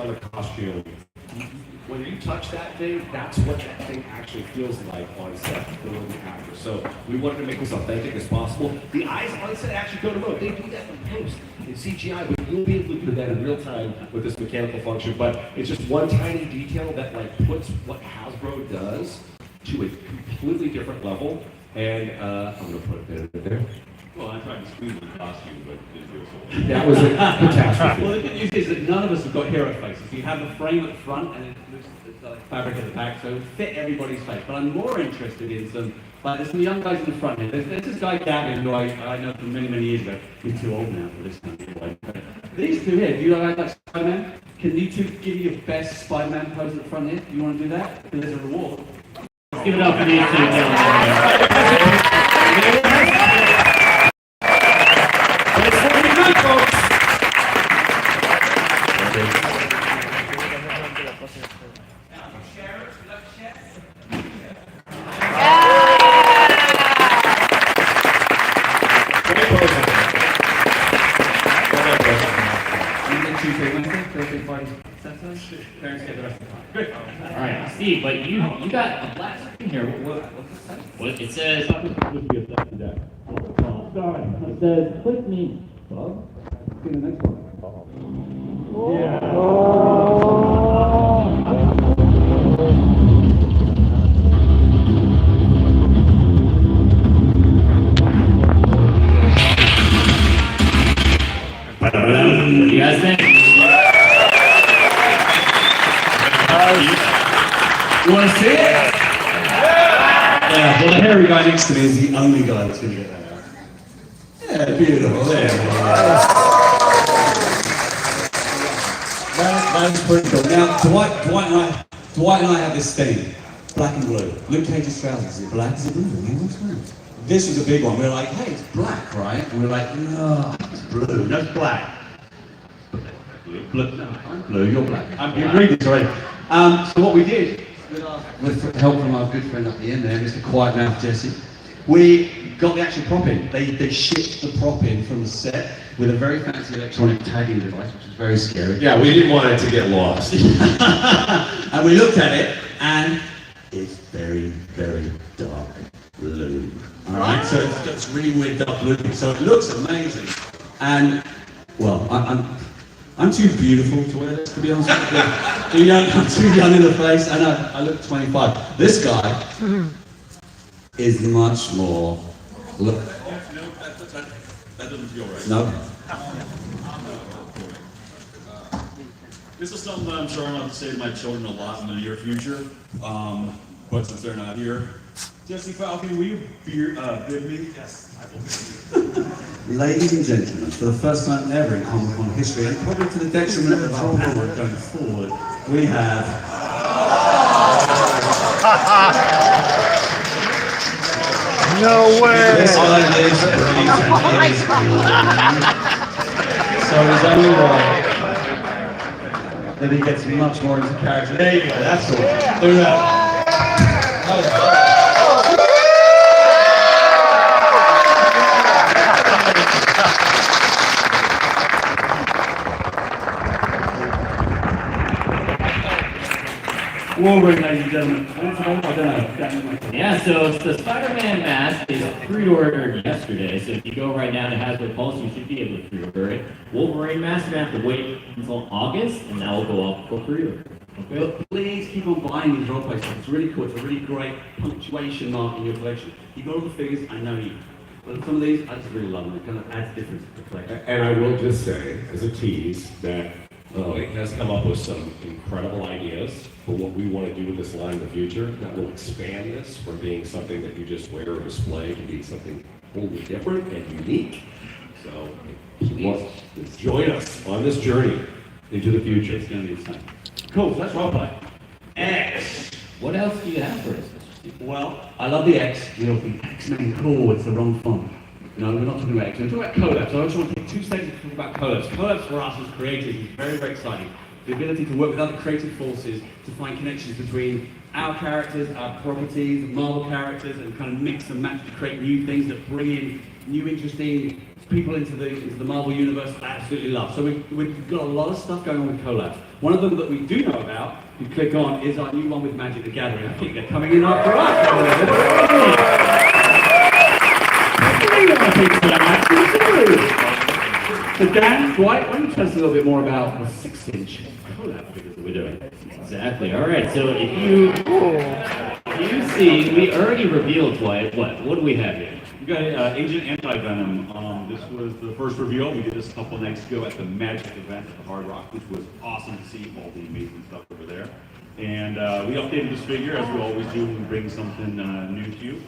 on the costume. When you touch that thing, that's what that thing actually feels like on set before and after. So we wanted to make this authentic as possible. The eyes on set actually go to mode. They do that in post in CGI, but you'll be able to do that in real time with this mechanical function. But it's just one tiny detail that like puts what Hasbro does to a completely different level. And I'm gonna put a bit there. Well, I tried to squeeze the costume, but it didn't do so. That was a catastrophe. Well, the good news is that none of us have got hero faces. You have the frame at the front and it looks like fabric at the back, so it would fit everybody's face. But I'm more interested in there's some young guys in the front here. There's this guy Gavin, who I know from many, many years ago. He's too old now for this kind of thing. These two here, do you like Spider-Man? Can you two give your best Spider-Man pose at the front here? Do you want to do that? Because there's a reward. Let's give it up for these two. Alright, Steve, but you got a black screen here. What's that? What it says? It says, click me. Well, see the next one. What do you guys think? You want to see it? Yeah, well, the hairy guy next to me is the only guy that's going to get that out. Yeah, beautiful. There we go. That's pretty cool. Now, Dwight and I have this thing, black and blue. Luke Cage's trousers, is it black? Is it blue? What's that? This was a big one. We were like, hey, it's black, right? And we were like, no, it's blue. No, it's black. Blue. No, I'm blue, you're black. You agreed this already. So what we did, with help from our good friend up the end there, Mr. Quiet Mouth Jesse, we got the actual prop in. They shipped the prop in from the set with a very fancy electronic tagging device, which is very scary. Yeah, we didn't want it to get lost. And we looked at it, and it's very, very dark blue. All right, so it's really weird dark blue. So it looks amazing. And well, I'm too beautiful to wear this, to be honest with you. I'm too young in the face, and I look 25. This guy is much more. Look. No, that doesn't feel right. No. This is something that I'm sure I'm going to say to my children a lot in the near future, but since they're not here, Jesse Falcon, will you bid me? Yes, I will. Ladies and gentlemen, for the first time ever in Comic-Con history, and probably to the detriment of our panel going forward, we have... No way! This guy is so there's only right that he gets much more into character. There you go, that's all. Look at that. Wolverine, ladies and gentlemen. I don't know. Yeah, so the Spider-Man mask is pre-ordered yesterday, so if you go right now to Hasbro Pulse, you should be able to pre-order it. Wolverine mask, you're going to have to wait until August, and that will go up for pre-order. Okay? But please keep on buying these role-play stuff. It's really cool. It's a really great punctuation mark in your collection. You've got all the figures, I know you. But some of these, I just really love them. It kind of adds difference to the collection. And I will just say, as a tease, that Lloyd has come up with some incredible ideas for what we want to do with this line in the future that will expand this from being something that you just wear or display to be something wholly different and unique. So please join us on this journey into the future. It's going to be insane. Cool, so that's roleplay. X. What else do you have for us? Well, I love the X. You know, the X-Men cool, it's the wrong font. No, we're not talking about X, we're talking about collabs. So I just want to take 2 seconds to talk about collabs. Collabs for us as creators is very, very exciting. The ability to work with other creative forces to find connections between our characters, our properties, Marvel characters, and kind of mix and match to create new things that bring in new interesting people into the Marvel universe. I absolutely love. So we've got a lot of stuff going on with collabs. One of them that we do know about, you click on, is our new one with Magic the Gathering. I think they're coming in after us. So Dan, Dwight, why don't you tell us a little bit more about the 6-inch collab figures that we're doing? Exactly. All right. So if you see, we already revealed Dwight. What do we have here? We got Agent Anti-Venom. This was the first reveal. We did this a couple nights ago at the Magic event at the Hard Rock, which was awesome to see all the amazing stuff over there. And we updated this figure, as we always do when we bring something new to you.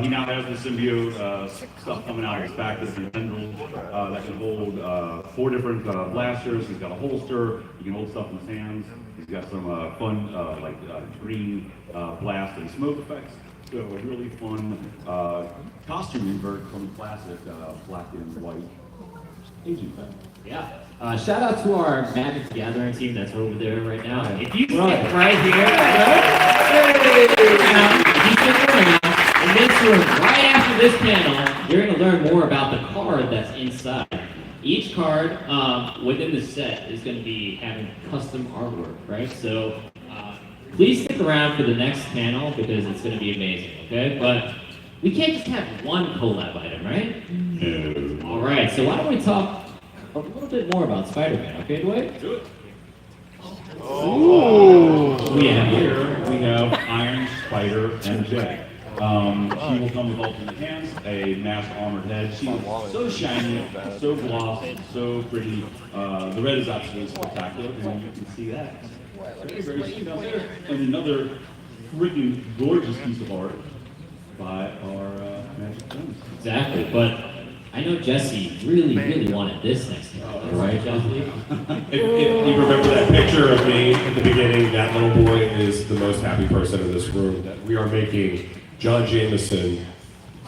He now has the symbiote stuff coming out of his back that's an tendril that can hold 4 different blasters. He's got a holster. He can hold stuff in his hands. He's got some fun green blast and smoke effects. So a really fun costume invert from the classic black and white Asian fan. Yeah. Shout out to our Magic the Gathering team that's over there right now. If you sit right here, if you sit there now, and make sure right after this panel, you're going to learn more about the card that's inside. Each card within the set is going to be having custom artwork, right? So please stick around for the next panel because it's going to be amazing, okay? But we can't just have one collab item, right? No. All right, so why don't we talk a little bit more about Spider-Man, okay, Dwight? Do it. Ooh. We have Iron Spider MJ. She will come with alternate hands, a masked armored head. She is so shiny, so glossy, so pretty. The red is absolutely spectacular, and you can see that. Very, very sweet out there. And another freaking gorgeous piece of art by our Magic Friends. Exactly, but I know Jesse really wanted this next time, right, Jesse? If you remember that picture of me at the beginning, that little boy is the most happy person in this room. That we are making John Jameson,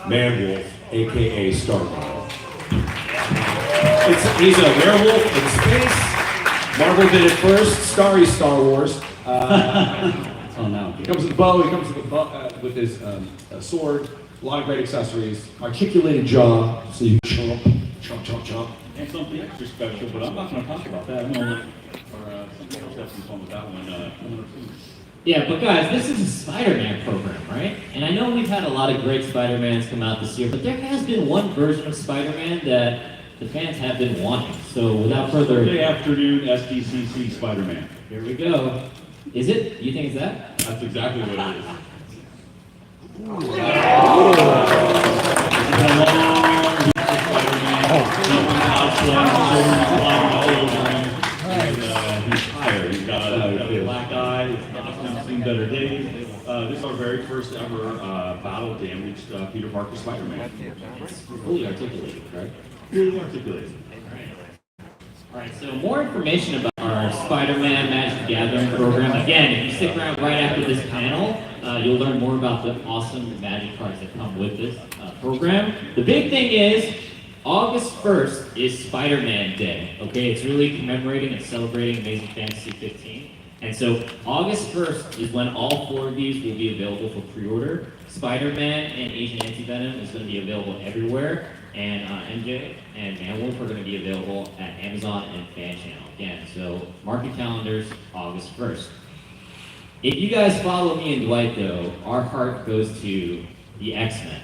Man-Wolf, aka Star-Lord. He's a werewolf in space. Marvel did it first. Starry Star Wars. Oh no. He comes with a bow. He comes with his sword. A lot of great accessories. Articulated jaw, so you chomp. And something extra special, but I'm not going to talk about that. I'm going to let somebody else have some fun with that one. Yeah, but guys, this is a Spider-Man program, right? And I know we've had a lot of great Spider-Mans come out this year, but there has been one version of Spider-Man that the fans have been wanting. So without further ado, Sunday afternoon SDCC Spider-Man. here we go. Is it? You think it's that? That's exactly what it is. He's tired. He's got a black eye. He's seen better days. This is our very first ever battle damaged Peter Parker Spider-Man. It's fully articulated, right? Really articulated. All right, so more information about our Spider-Man Magic the Gathering program. Again, if you stick around right after this panel, you'll learn more about the awesome magic cards that come with this program. The big thing is, August 1st is Spider-Man Day, okay? It's really commemorating and celebrating Amazing Fantasy 15. And so August 1st is when all 4 of these will be available for pre-order. Spider-Man and Agent Anti-Venom is going to be available everywhere. And MJ and Man-Wolf are going to be available at Amazon and Fan Channel again. So mark your calendars, August 1st. If you guys follow me and Dwight, though, our heart goes to the X-Men.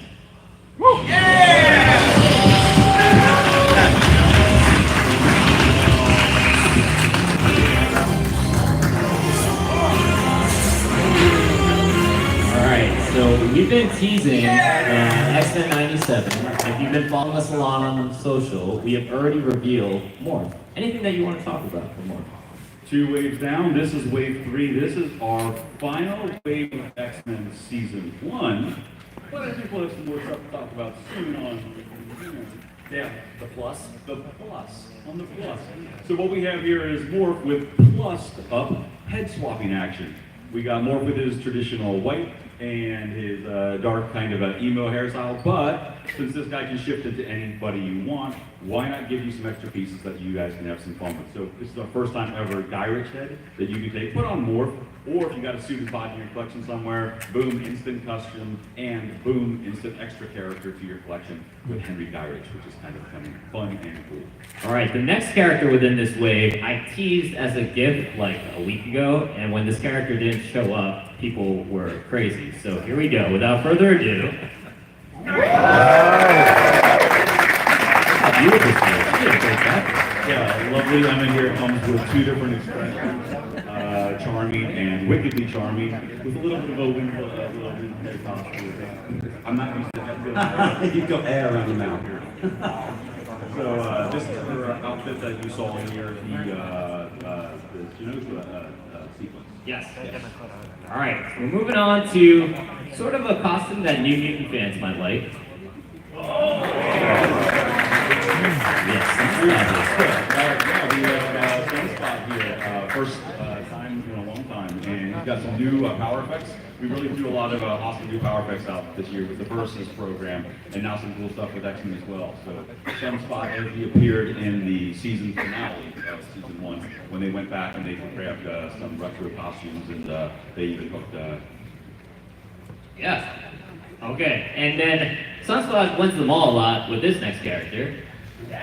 So we've been teasing X-Men 97. If you've been following us along on social, we have already revealed more. Anything that you want to talk about for more? 2 waves down. This is wave 3. This is our final wave of X-Men Season 1. But I think we'll have some more stuff to talk about soon on Yeah, the plus. the plus. On the plus. So what we have here is Morph with plussed up head swapping action. We got Morph with his traditional white and his dark kind of emo hairstyle. But since this guy can shift into anybody you want, why not give you some extra pieces that you guys can have some fun with? So this is our first time ever Guy Ritchie head that you can take, put on morph, or if you got a suited body in your collection somewhere, boom, instant custom, and boom, instant extra character to your collection with Henry Guy Ritchie, which is kind of fun and cool. All right, the next character within this wave, I teased as a gift like a week ago, and when this character didn't show up, people were crazy. So here we go. Without further ado. Beautiful. Yeah, lovely lemon here comes with two different expressions, charming and wickedly charming, with a little bit of a wind head toss to it. I'm not used to that. You've got air around your mouth. So this is her outfit that you saw in here, the sequence. Yes. All right, so we're moving on to sort of a costume that New Mutant fans might like. Yes, Yeah, we have Sunspot here, first time in a long time, and he's got some new power effects. We really threw a lot of awesome new power effects out this year with the Versus program, and now some cool stuff with X-Men as well. So Sunspot actually appeared in the season finale of season 1 when they went back and they grabbed some retro costumes, and they even hooked. Yes. Okay, and then Sunspot wins them all a lot with this next character. So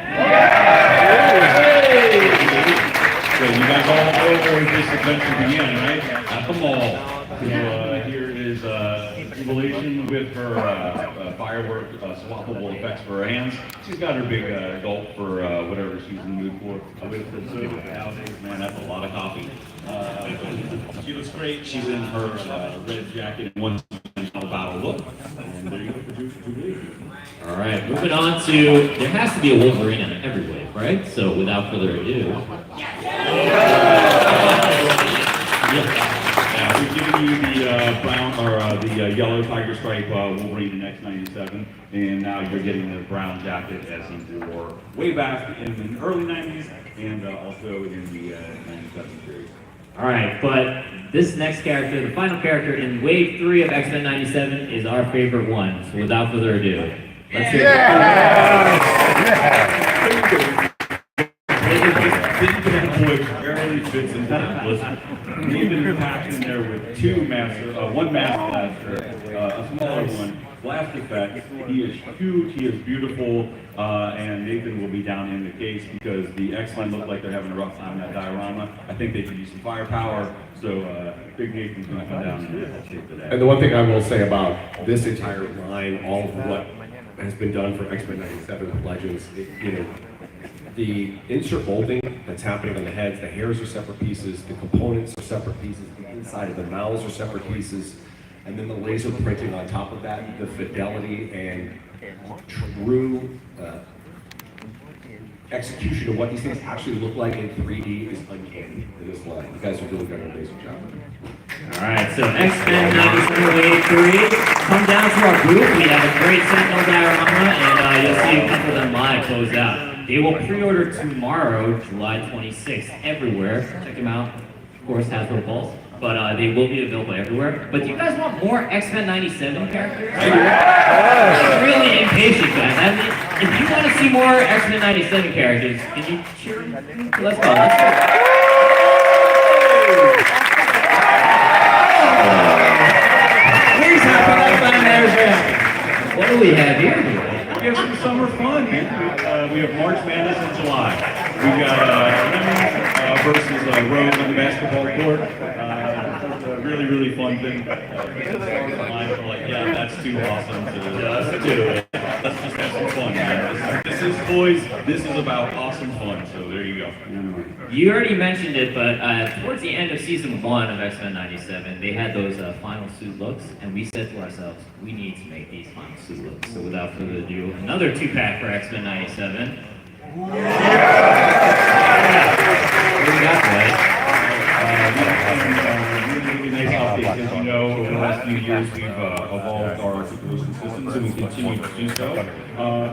you guys all know where this adventure began, right? At the mall. So here is Jubilation with her firework swappable effects for her hands. She's got her big gulp for whatever she's in the mood for. With the soda nowadays, man, that's a lot of coffee. She looks great. She's in her red jacket and one battle look. And there you go for Jubilation. All right, moving on to, there has to be a Wolverine in every wave, right? So without further ado. Yeah, we've given you the brown or the yellow tiger stripe Wolverine in X97, and now you're getting the brown jacket as he wore way back in the early 90s and also in the 97 series. All right, but this next character, the final character in Wave 3 of X-Men 97 is our favorite one. So without further ado, let's hear That boy barely fits into that. Listen, we've been packed in there with one master blaster, a smaller one, blast effect. He is huge, he is beautiful, and Nathan will be down in the case because the X-Men look like they're having a rough time in that diorama. I think they could use some firepower, so Big Nathan's going to come down and help save the day. And the one thing I will say about this entire line, all of what has been done for X-Men 97 Legends, the insert molding that's happening on the heads, the hairs are separate pieces, the components are separate pieces, the inside of the mouths are separate pieces, and then the laser printing on top of that, the fidelity and true execution of what these things actually look like in 3D is uncanny in this line. You guys are doing an amazing job. All right, so X-Men 97 Wave 3, come down to our booth. We have a great Sentinel diorama, and you'll see a couple of them live closed out. They will pre-order tomorrow, July 26th, everywhere. Check them out. Of course, Hasbro Pulse. But they will be available everywhere. But do you guys want more X-Men 97 characters? I'm really impatient, guys. I mean, if you want to see more X-Men 97 characters, can you cheer? Let's go. Let's go. Please have a what do we have here? We have some summer fun, man. We have March Madness in July. We've got Lemon versus Rose on the basketball court. It's a really, really fun thing. Yeah, that's too awesome to just do it. Let's just have some fun, man. This is boys. This is about awesome fun. So there you go. You already mentioned it, but towards the end of season 1 of X-Men 97, they had those final suit looks, and we said to ourselves, we need to make these final suit looks. So without further ado, another 2-pack for X-Men 97. What do we got, guys? Really nice updates. As you know, over the last few years, we've evolved our articulation systems, and we continue to do so.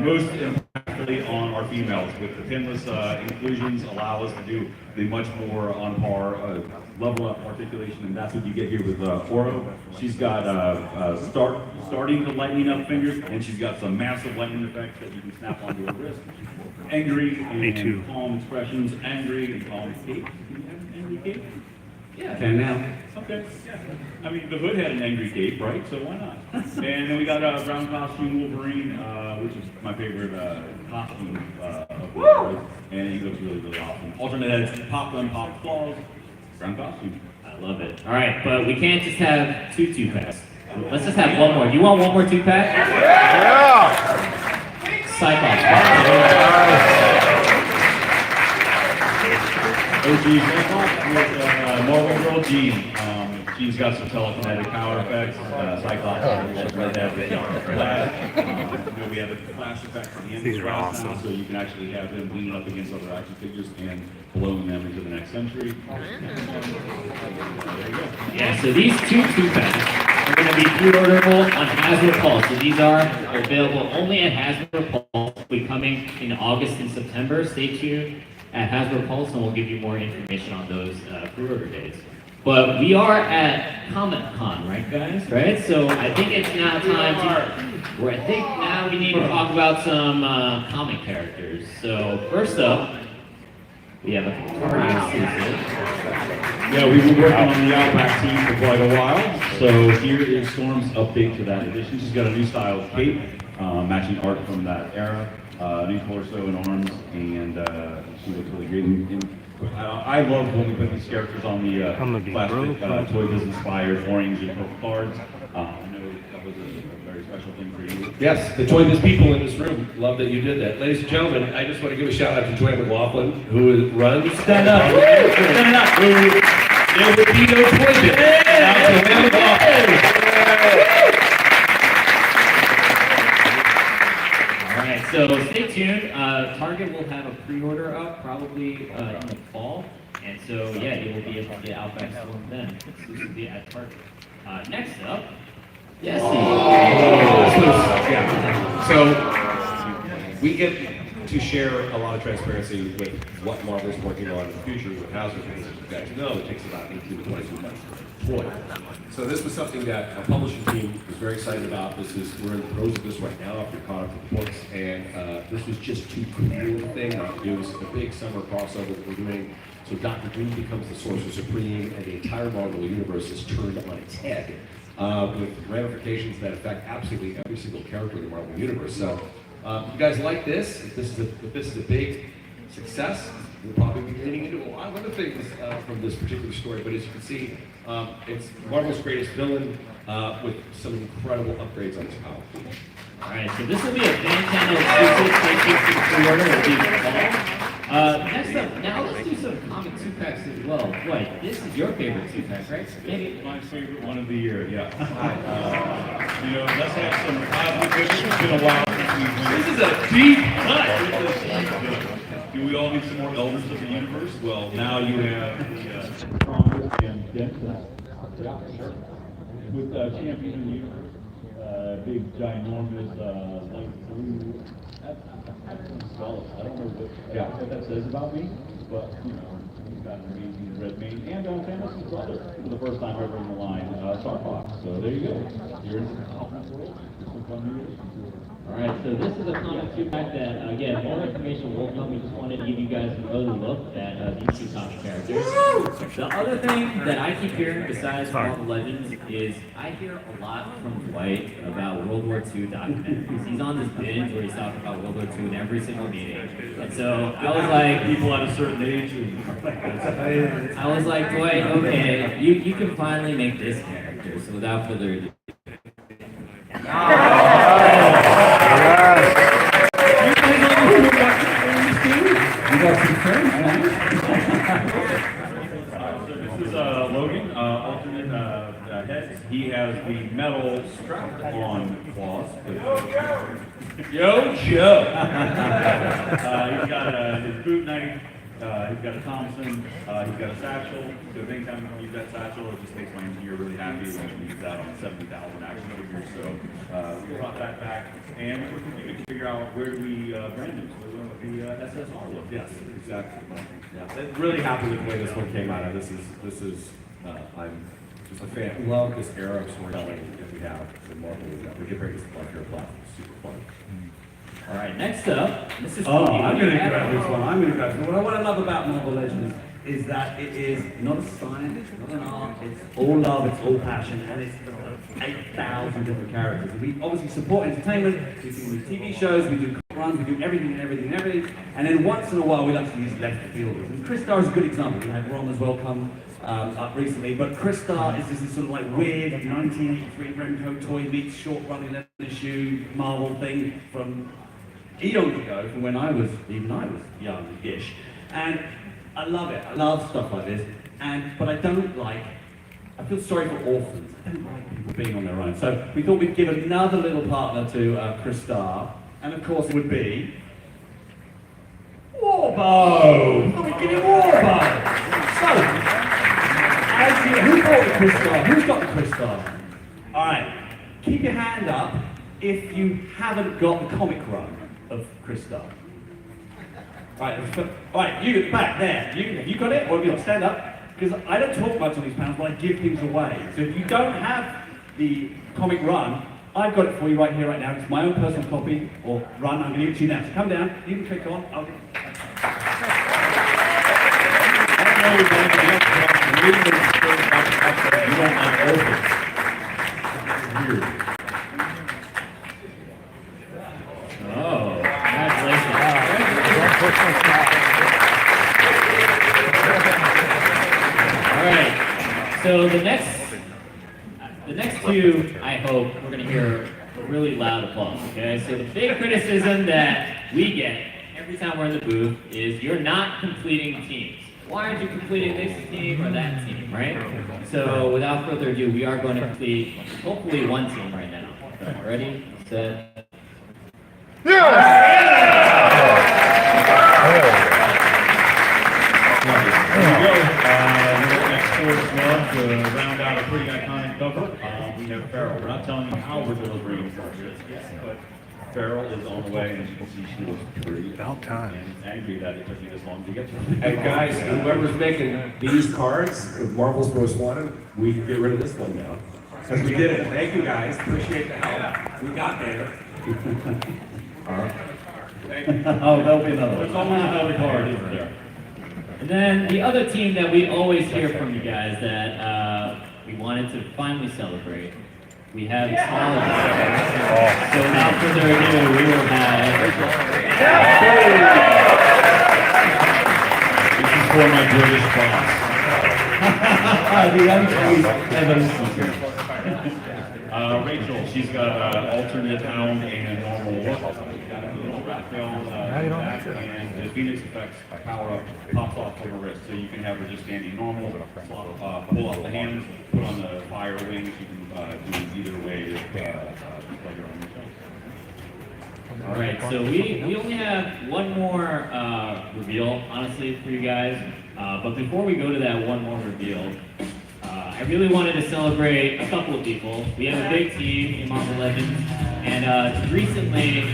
Most actually on our females with the pinless inclusions allow us to do the much more on par level up articulation, and that's what you get here with Oro. She's got starting to lightening up fingers, and she's got some massive lightning effects that you can snap onto her wrist. Angry and calm expressions, angry and calm cape. Can you have an angry cape? Yeah. Can now. Okay, yeah. I mean, the Hood had an angry cape, right? So why not? And then we got a brown costume Wolverine, which is my favorite costume of the year. And he looks really, really awesome. Alternate heads, pop gun, pop claws, brown costume. I love it. All right, but we can't just have two 2-packs. Let's just have one more. Do you want one more 2-pack? Yeah! Cyclops. OG Cyclops with Marvel Girl Jean. Jean's got some telekinetic power effects. Cyclops has the flash. We have a flash effect for the end of the class now, so you can actually have them leaning up against other action figures and blowing them into the next century. There you go. Yeah, so these two 2-packs are going to be pre-orderable on Hasbro Pulse. So these are available only at Hasbro Pulse. Will be coming in August and September. Stay tuned at Hasbro Pulse, and we'll give you more information on those pre-order dates. But we are at Comic-Con, right, guys? Right? So I think it's now time to. I think now we need to talk about some comic characters. So first up, we have a Target exclusive. Yeah, we've been working on the Outback team for quite a while. So here is Storm's update to that edition. She's got a new style cape, matching art from that era, new torso and arms, and she looks really great. I love when we put these characters on the plastic Toy Biz inspired orange and purple cards. I know that was a very special thing for you. Yes, the Toy Biz people in this room love that you did that. Ladies and gentlemen, I just want to give a shout out to Joanne McLaughlin, who runs. Stand up! Stand up! There would be no Toy Biz without Joanne McLaughlin. All right, so stay tuned. Target will have a pre-order up probably in the fall, and so yeah, you will be able to get Outback Storm then exclusively at Target. Next up, Jesse. Yeah. So we get to share a lot of transparency with what Marvel's working on in the future with Hasbro, because as you guys know, it takes about 18 to 22 months to deploy. So this was something that our publishing team was very excited about. We're in the throes of this right now after caught up with the books, and this was just too cool of a thing. It was a big summer crossover that we're doing. So Dr. Doom becomes the Sorcerer Supreme, and the entire Marvel universe is turned on its head with ramifications that affect absolutely every single character in the Marvel universe. So you guys like this? If this is a big success, we'll probably be getting into a lot of other things from this particular story. But as you can see, it's Marvel's greatest villain with some incredible upgrades on his power. All right, so this will be a fan channel exclusive. Stay tuned for the pre-order. It'll be in the fall. Next up, now let's do some comic 2-packs as well. Boy, this is your favorite 2-pack, right? Maybe My favorite one of the year, yeah. Let's have some positive. It's been a while since we've. This is a deep cut. Do we all need some more Elders of the Universe? Well, now you have the strongest and densest. Yeah, sure. With Champion of the Universe. Big, ginormous, light blue. That's solid. I don't know what that says about me, but he's got an amazing red mane. And Thanos' brother for the first time ever in the line, Star Fox. So there you go. You're in the comic world. All right, so this is a comic 2-pack that, again, more information will come. We just wanted to give you guys an early look at these two comic characters. The other thing that I keep hearing, besides Marvel Legends, is I hear a lot from Dwight about World War II documentaries. He's on this binge where he's talking about World War II in every single meeting. And so I was like, people at a certain age. I was like, Dwight, okay, you can finally make this character. So without further ado. This is Logan, alternate head. He has the metal strap-on claws. Yo, Joe! He's got his boot knife, He's got a Thompson, he's got a satchel, so if anytime we use that satchel, it just makes my engineer really happy when we use that on 70,000 action figures. So we brought that back, and we're continuing to figure out where do we brand it. So we're going with the SSR look. Yes, exactly. Yeah, I'm really happy with the way this one came out. I'm just a fan. Love this era of storytelling that we have in Marvel. We get very like your platform. Super fun. All right, next up, this is I'm going to grab this one. I'm going to grab this one. What I love about Marvel Legends is that it is not a science, not an art. It's all love, it's all passion, and it's 8,000 different characters. We obviously support entertainment. We do TV shows, we do runs, we do everything. And then once in a while, we like to use left fielders. And Chris Starr is a good example. We had Ron as well come up recently. But Chris Starr is this sort of like weird 1983 Remco toy meets short running leather issue Marvel thing from eons ago, from when I was young-ish. And I love it. I love stuff like this. But I feel sorry for orphans. I don't like people being on their own. So we thought we'd give another little partner to Chris Starr. And of course it would be Warbow! We'd give you Warbow! So, who bought the Chris Starr? Who's got the Chris Starr? Alright, keep your hand up if you haven't got the comic run of Chris Starr. Alright, you back there. Have you got it? Or have you stand up? Because I don't talk much on these panels, but I give things away. So if you don't have the comic run, I've got it for you right here, right now. It's my own personal copy, or run. I'm going to give it to you now. So come down, you can click on. Oh, congratulations. All right, so the next two, I hope, we're going to hear a really loud applause, okay? So the big criticism that we get every time we're in the booth is you're not completing teams. Why aren't you completing this team or that team, right? So without further ado, we are going to complete hopefully one team right now. So, ready, set. To round out a pretty iconic cover, we have Farrell. We're not telling you how we're delivering cards yet, but Farrell is on the way, and as you can see, she looks pretty. About time. And angry that it took me this long to get to her. Hey guys, whoever's making these cards, with Marvel's Most Wanted, we can get rid of this one now. Because we did it. Thank you guys. Appreciate the help. We got there. All right. Thank you. Oh, that'll be another one. There's always another card, isn't there? And then the other team that we always hear from you guys that we wanted to finally celebrate, we have smaller. So without further ado, we will have. This is for my British boss. The uncaged evolution. Rachel, she's got alternate pound and normal look. And the Phoenix effects power up pops off from her wrist, so you can have her just standing normal, pull off the hands, put on the fire wings. You can do either way to play your own yourself. All right, so we only have one more reveal, honestly, for you guys. But before we go to that one more reveal, I really wanted to celebrate a couple of people. We have a big team in Marvel Legends, and recently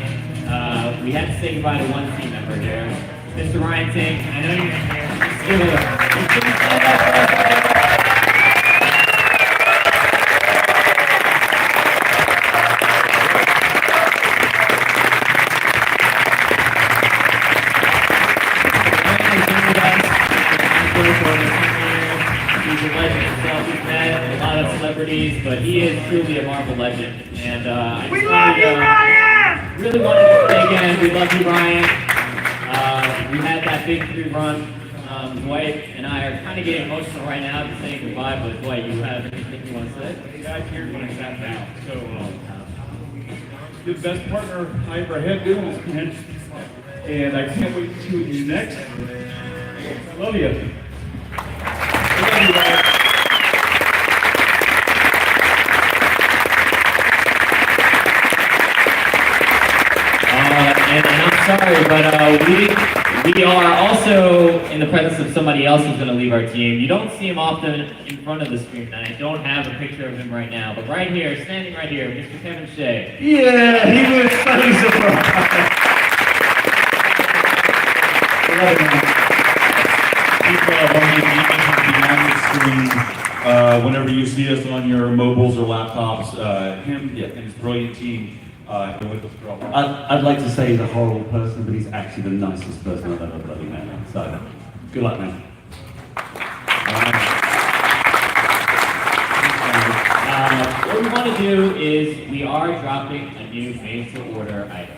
we had to say goodbye to one team member here, Mr. Ryan Tink. I know you're here. Just give it He's a legend himself. He's met a lot of celebrities, but he is truly a Marvel legend. And we love you, Ryan! Really wanted to say again, we love you, Ryan. We had that big 3 run. Dwight and I are kind of getting emotional right now to say goodbye, but Dwight, you have anything you want to say? Guys, here's what I sat down. So, the best partner I ever had doing this, man. And I can't wait to see what you do next. I love you. And I'm sorry, but we We are also in the presence of somebody else who's going to leave our team. You don't see him often in front of the screen tonight. I don't have a picture of him right now, but right here, standing right here, Mr. Kevin Shea. Yeah, he was so surprised. Behind the screen, whenever you see us on your mobiles or laptops, him and his brilliant team been with us for a while. I'd like to say he's a horrible person, but he's actually the nicest person I've ever bloody met. So, good luck, man. What we want to do is we are dropping a new made-to-order item.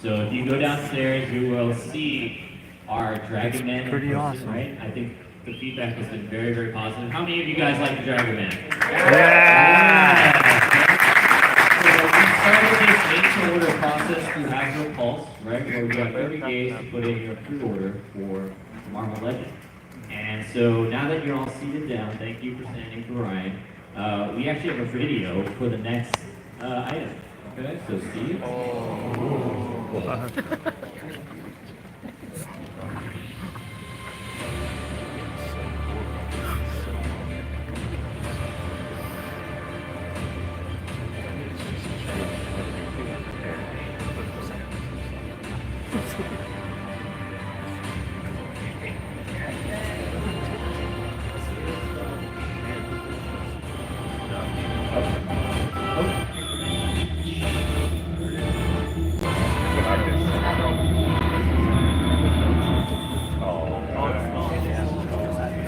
So if you go downstairs, you will see our Dragon Man. Pretty awesome. Right? I think the feedback has been very, very positive. How many of you guys like the Dragon Man? Yeah. So we started this made-to-order process through Hasbro Pulse, right? Where we have 30 days to put in your pre-order for Marvel Legends. And so now that you're all seated down, thank you for standing for Ryan. We actually have a video for the next item. Okay, so Steve.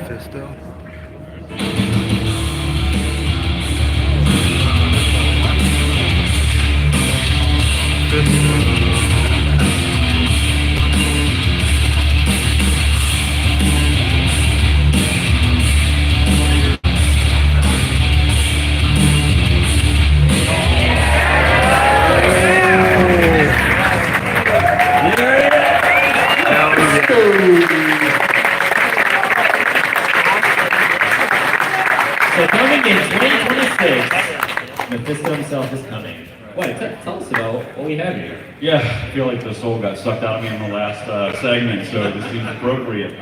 Fisto. So coming in 2026, Mephisto himself is coming. Wait, tell us about what we have here. Yeah, I feel like the soul got sucked out of me in the last segment, so this seems appropriate.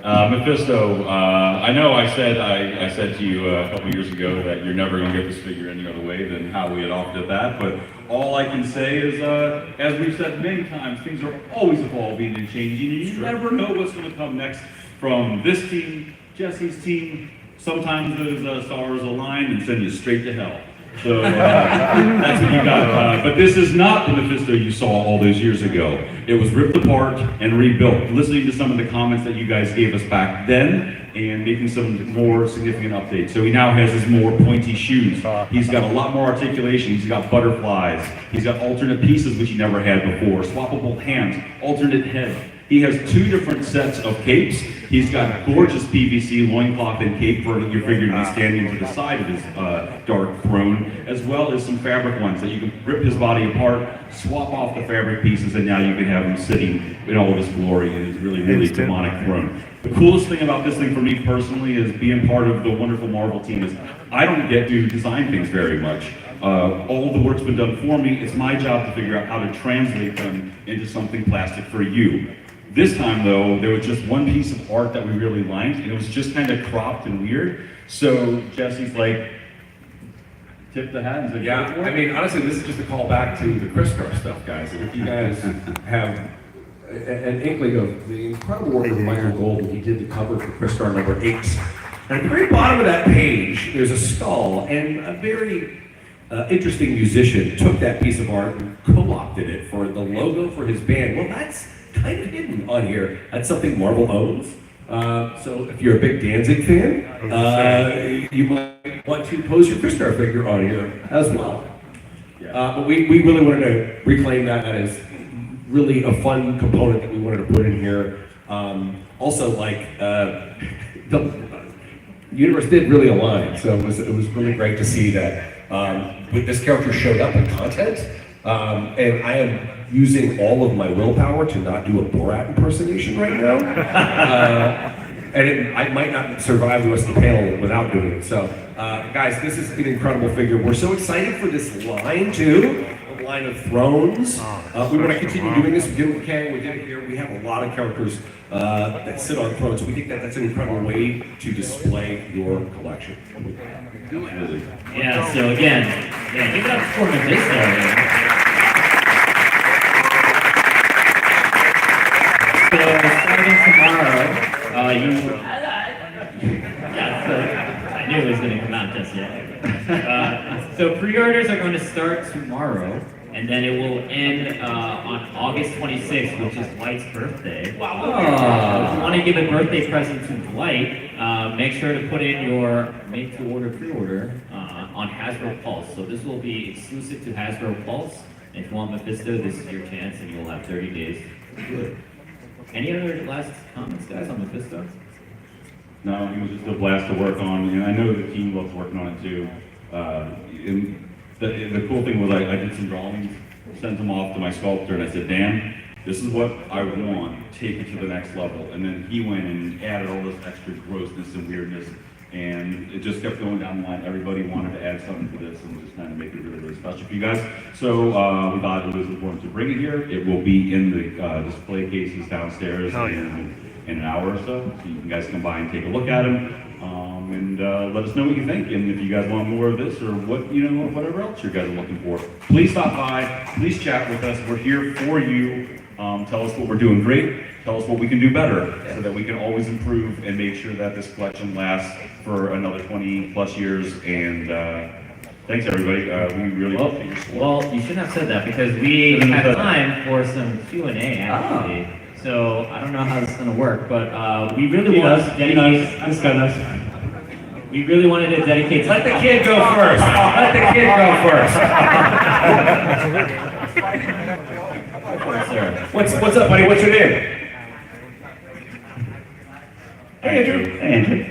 Mephisto, I know I said to you a couple years ago that you're never going to get this figure any other way than how we had offered it that, but all I can say is, as we've said many times, things are always evolving and changing, and you never know what's going to come next from this team, Jesse's team. Sometimes those stars align and send you straight to hell. So that's what you got. But this is not the Mephisto you saw all those years ago. It was ripped apart and rebuilt. Listening to some of the comments that you guys gave us back then and making some more significant updates. So he now has his more pointy shoes. He's got a lot more articulation. He's got butterflies. He's got alternate pieces which he never had before. Swappable hands, alternate head. He has 2 different sets of capes. He's got a gorgeous PVC loincloth and cape for your figure to be standing to the side of his dark throne, as well as some fabric ones that you can rip his body apart, swap off the fabric pieces, and now you can have him sitting in all of his glory in his really, really demonic throne. The coolest thing about this thing for me personally is being part of the wonderful Marvel team is I don't get to design things very much. All the work's been done for me. It's my job to figure out how to translate them into something plastic for you. This time, though, there was just one piece of art that we really liked, and it was just kind of cropped and weird. So Jesse's like, tip the hat and said, Yeah, I mean, honestly, this is just a call back to the Crystar stuff, guys. If you guys have an inkling of the incredible work of Michael Gold when he did the cover for Crystar number 8. And at the very bottom of that page, there's a skull, and a very interesting musician took that piece of art and co-opted it for the logo for his band. Well, that's kind of hidden on here. That's something Marvel owns. So if you're a big Danzig fan, you might want to pose your Crystar figure on here as well. But we really wanted to reclaim that as really a fun component that we wanted to put in here. Also, like, the universe did really align, so it was really great to see that this character showed up in content, and I am using all of my willpower to not do a Borat impersonation right now. And I might not survive the rest of the panel without doing it. So, guys, this is an incredible figure. We're so excited for this line, too. The line of Thrones. We want to continue doing this. We did it with Kang, we did it here. We have a lot of characters that sit on thrones. We think that that's an incredible way to display your collection. Really. Yeah, so again, give it up for Mephisto. So starting tomorrow, I knew it was going to come out just yet. So pre-orders are going to start tomorrow, and then it will end on August 26th, which is Dwight's birthday. Wow! If you want to give a birthday present to Dwight, make sure to put in your make-to-order pre-order on Hasbro Pulse. So this will be exclusive to Hasbro Pulse. And if you want Mephisto, this is your chance, and you'll have 30 days to do it. Any other last comments, guys, on Mephisto? No, it was just a blast to work on, and I know the team loves working on it too. And the cool thing was I did some drawings, sent them off to my sculptor, and I said, Dan, this is what I want, take it to the next level. And then he went and added all this extra grossness and weirdness, and it just kept going down the line. Everybody wanted to add something to this and just kind of make it really, really special for you guys. So we thought it was important to bring it here. It will be in the display cases downstairs in an hour or so. So you guys come by and take a look at them. And let us know what you think, and if you guys want more of this or whatever else you guys are looking for, please stop by, please chat with us. We're here for you. Tell us what we're doing great, tell us what we can do better, so that we can always improve and make sure that this collection lasts for another 20 plus years. And thanks everybody, we really appreciate your support. Well, you shouldn't have said that, because we have time for some Q&A actually. So I don't know how this is going to work, but we really want to dedicate. We really wanted to dedicate. Let the kid go first. Let the kid go first. What's up, buddy? What's your name? Hey, Andrew. Hey, Andrew.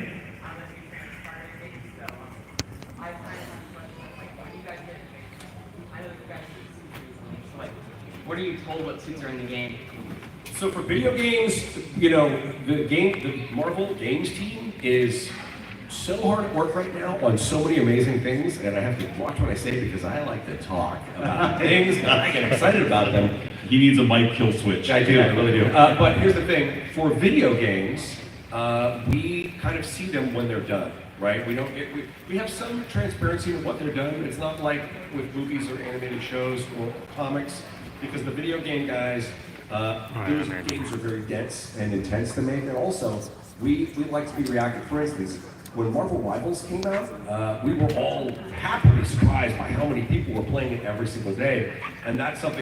What are you told what suits are in the game? So for video games, the Marvel games team is so hard at work right now on so many amazing things, and I have to watch what I say because I like to talk about things and I get excited about them. He needs a mic kill switch. I do, I really do. But here's the thing, for video games, we kind of see them when they're done, right? We have some transparency in what they're done, but it's not like with movies or animated shows or comics, because the video game guys, those games are very dense and intense to make, and also, we like to be reactive. For instance, when Marvel Rivals came out, we were all happily surprised by how many people were playing it every single day, and that's something